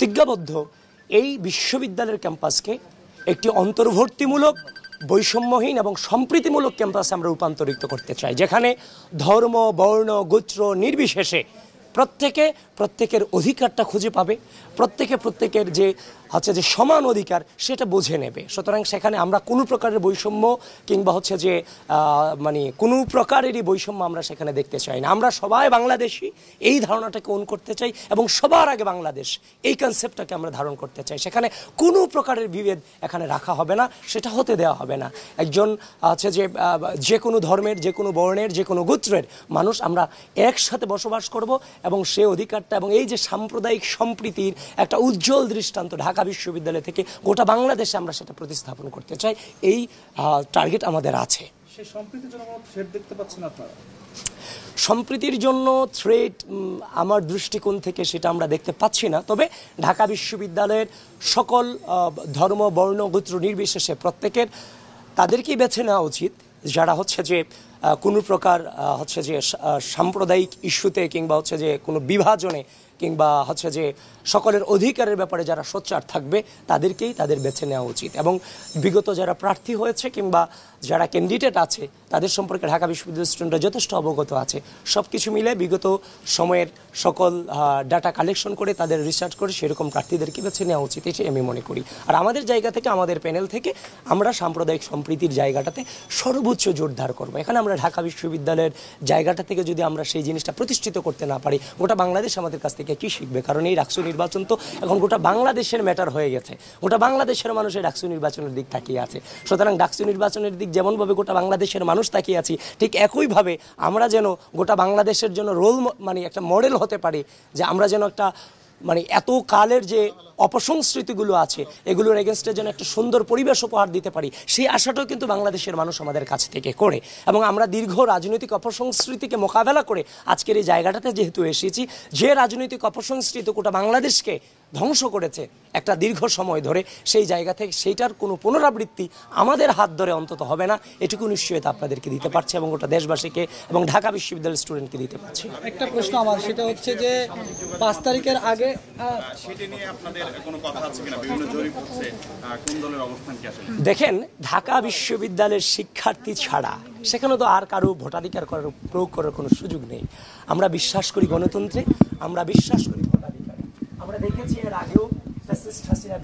প্রতিজ্ঞাবদ্ধ এই বিশ্ববিদ্যালয়ের ক্যাম্পাসকে একটি অন্তর্ভুক্তিমূলক, বৈষম্যহীন এবং সম্প্রীতিমূলক ক্যাম্পাসে আমরা রূপান্তরিত করতে চাই, যেখানে ধর্ম, বর্ণ, গোত্র নির্বিশেষে প্রত্যেকের অধিকারটা খুঁজে পাবে, প্রত্যেকের যে সমান অধিকার সেটা বুঝে নেবে। সুতরাং সেখানে আমরা কোনো প্রকারের বৈষম্য কিংবা কোনো প্রকারেরই বৈষম্য আমরা সেখানে দেখতে চাই না। আমরা সবাই বাংলাদেশি, এই ধারণাটাকে ওন করতে চাই এবং সবার আগে বাংলাদেশ, এই কনসেপ্টটাকে আমরা ধারণ করতে চাই। সেখানে কোনো প্রকারের বিভেদ এখানে রাখা হবে না, সেটা হতে দেওয়া হবে না। একজন যে কোনো ধর্মের, যে কোনো বর্ণের, যে কোনো গোত্রের মানুষ আমরা একসাথে বসবাস করব এবং সে অধিকারটা এবং এই যে সাম্প্রদায়িক সম্প্রীতির একটা উজ্জ্বল দৃষ্টান্ত ঢাকা বিশ্ববিদ্যালয় থেকে গোটা বাংলাদেশে আমরা সেটা প্রতিস্থাপন করতে চাই। এই টার্গেট আমাদের আছে। সেই সম্প্রীতির জন্য কোনো থ্রেট দেখতে পাচ্ছেন আপনারা? সম্প্রীতির জন্য থ্রেট আমার দৃষ্টিকোণ থেকে সেটা আমরা দেখতে পাচ্ছি না। তবে ঢাকা বিশ্ববিদ্যালয়ের সকল ধর্ম, বর্ণ, গোত্র নির্বিশেষে তাদেরকেই বেছে নেওয়া উচিত যারা কোনো প্রকার সাম্প্রদায়িক ইস্যুতে কিংবা কোনো বিভাজনে কিংবা সকলের অধিকারের ব্যাপারে যারা সোচ্চার থাকবে তাদের বেছে নেওয়া উচিত। এবং বিগত যারা প্রার্থী হয়েছে কিংবা যারা ক্যান্ডিডেট আছে তাদের সম্পর্কে ঢাকা বিশ্ববিদ্যালয়ের স্টুডেন্টরা যথেষ্ট অবগত আছে। সব কিছু মিলে বিগত সময়ের সকল ডাটা কালেকশন করে তাদের রিসার্চ করে সেরকম প্রার্থীদেরকে বেছে নেওয়া উচিত, এটাই আমি মনে করি। আর আমাদের জায়গা থেকে, আমাদের প্যানেল থেকে আমরা সাম্প্রদায়িক সম্প্রীতির জায়গাটাতে সর্বোচ্চ জোরদার করবো। এখানে আমরা ঢাকা বিশ্ববিদ্যালয়ের জায়গাটা থেকে যদি আমরা সেই জিনিসটা প্রতিষ্ঠিত করতে না পারি, গোটা বাংলাদেশ আমাদের কাছ থেকে কি শিখবে? কারণ এই ডাকসু নির্বাচন তো এখন গোটা বাংলাদেশের ম্যাটার হয়ে গেছে। গোটা বাংলাদেশের মানুষের ডাকসু নির্বাচনের দিক তাকিয়ে আছে। সুতরাং ডাকসু নির্বাচনের দিক যেমনভাবে গোটা বাংলাদেশের মানুষ তাকিয়ে আছি, ঠিক একইভাবে আমরা যেন গোটা বাংলাদেশের জন্য একটা মডেল হতে পারি, যে আমরা যেন একটা এত কালের যে অপসংস্কৃতিগুলো আছে এগুলোর এগেনস্টে যেন একটা সুন্দর পরিবেশ উপহার দিতে পারি, সেই আশাটাও কিন্তু বাংলাদেশের মানুষ আমাদের কাছ থেকে করে। এবং আমরা দীর্ঘ রাজনৈতিক অপসংস্কৃতিকে মোকাবেলা করে আজকের এই জায়গাটাতে যেহেতু এসেছি, যে রাজনৈতিক অপসংস্কৃতি গোটা বাংলাদেশকে ধ্বংস করেছে একটা দীর্ঘ সময় ধরে, সেই জায়গা থেকে সেইটার কোনো পুনরাবৃত্তি আমাদের হাত ধরে অন্তত হবে না, এটুকু নিশ্চয়তা আপনাদেরকে দিতে পারছে এবং গোটা দেশবাসীকে এবং ঢাকা বিশ্ববিদ্যালয়ের স্টুডেন্টকে দিতে পারছি। একটা প্রশ্ন আমার, সেটা হচ্ছে যে 5 তারিখের আগে সেটা নিয়ে আপনাদের কোনো কথা আছে কিনা? বিভিন্ন জরিপ হচ্ছে, কোন দলের অবস্থান কি আসলে? দেখেন, ঢাকা বিশ্ববিদ্যালয়ের শিক্ষার্থী ছাড়া সেখানে তো আর কারো ভোটাধিকার প্রয়োগ করার কোনো সুযোগ নেই। আমরা বিশ্বাস করি গণতন্ত্রে, আমরা বিশ্বাস করি ভোটাধিকারে। আমরা দেখেছি এর আগেও ফ্যাসিস্ট হাসিনা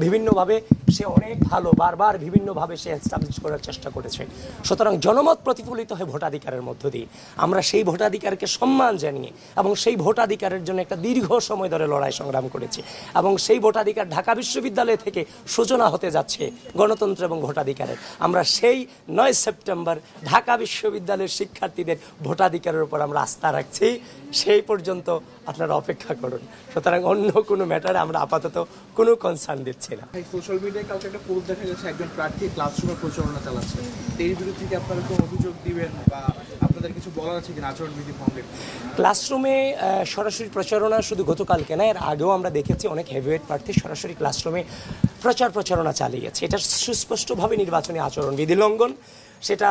বিভিন্নভাবে সে অনেক ভালো, বারবার বিভিন্নভাবে সে এস্টাবলিশ করার চেষ্টা করেছে। সুতরাং জনমত প্রতিফলিত হয় ভোটাধিকারের মধ্য দিয়ে। আমরা সেই ভোটাধিকারকে সম্মান জানিয়ে এবং সেই ভোটাধিকারের জন্য একটা দীর্ঘ সময় ধরে লড়াই সংগ্রাম করেছি এবং সেই ভোটাধিকার ঢাকা বিশ্ববিদ্যালয় থেকে সূচনা হতে যাচ্ছে গণতন্ত্র এবং ভোটাধিকারের। আমরা সেই 9 সেপ্টেম্বর ঢাকা বিশ্ববিদ্যালয়ের শিক্ষার্থীদের ভোটাধিকারের উপর আমরা আস্থা রাখছি। সেই পর্যন্ত আপনারা অপেক্ষা করুন। সুতরাং অন্য কোনো ম্যাটারে আমরা আপাতত কোনো কনসার্ন দিচ্ছি না। সোশ্যাল মিডিয়ায় কালকে একটা পোস্ট দেখা গেছে, একজন প্রার্থী ক্লাসরুমে প্রচারণা চালাচ্ছে। এর বিরুদ্ধে কি আপনারা কোনো অভিযোগ দিবেন বা আপনাদের কিছু বলার আছে কিনা আচরণবিধি ভঙ্গের? ক্লাসরুমে সরাসরি প্রচারণা শুধু গতকালকে না, এর আগেও আমরা দেখেছি অনেক হেভিওয়েট প্রার্থী সরাসরি ক্লাসরুমে প্রচারণা চালিয়েছে। এটা সুস্পষ্টভাবে নির্বাচনী আচরণবিধি লঙ্ঘন। সেটা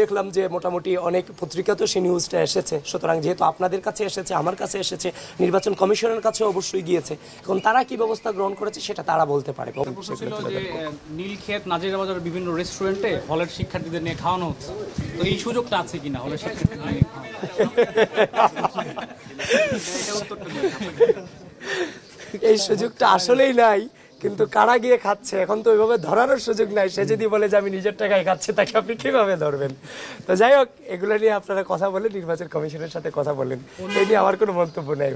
দেখলাম যে মোটামুটি অনেক পত্রিকাতেও সেই নিউজটা এসেছে। সুতরাং যেহেতু আপনাদের কাছে এসেছে, আমার কাছে এসেছে, নির্বাচন কমিশনের কাছে অবশ্যই গিয়েছে, এখন তারা কি ব্যবস্থা গ্রহণ করেছে সেটা তারা বলতে পারে। নীলক্ষেত, নাজিরাবাজার বিভিন্ন রেস্টুরেন্টে হলের শিক্ষার্থীদের নিয়ে খাওয়ানো হচ্ছে, তো এই সুযোগটা আছে কিনা হলের শিক্ষার্থীদের নিয়ে? এই সুযোগটা আসলেই নাই, কিন্তু কারা গিয়ে খাচ্ছে এখন তো ওইভাবে ধরানোর সুযোগ নাই। সে যদি বলে যে আমি নিজের টাকায় খাচ্ছি, তাকে আপনি কিভাবে ধরবেন? তো যাই হোক, এগুলো নিয়ে আপনারা কথা বলেন, নির্বাচন কমিশনের সাথে কথা বলেন, এই নিয়ে আমার কোনো মন্তব্য নাই।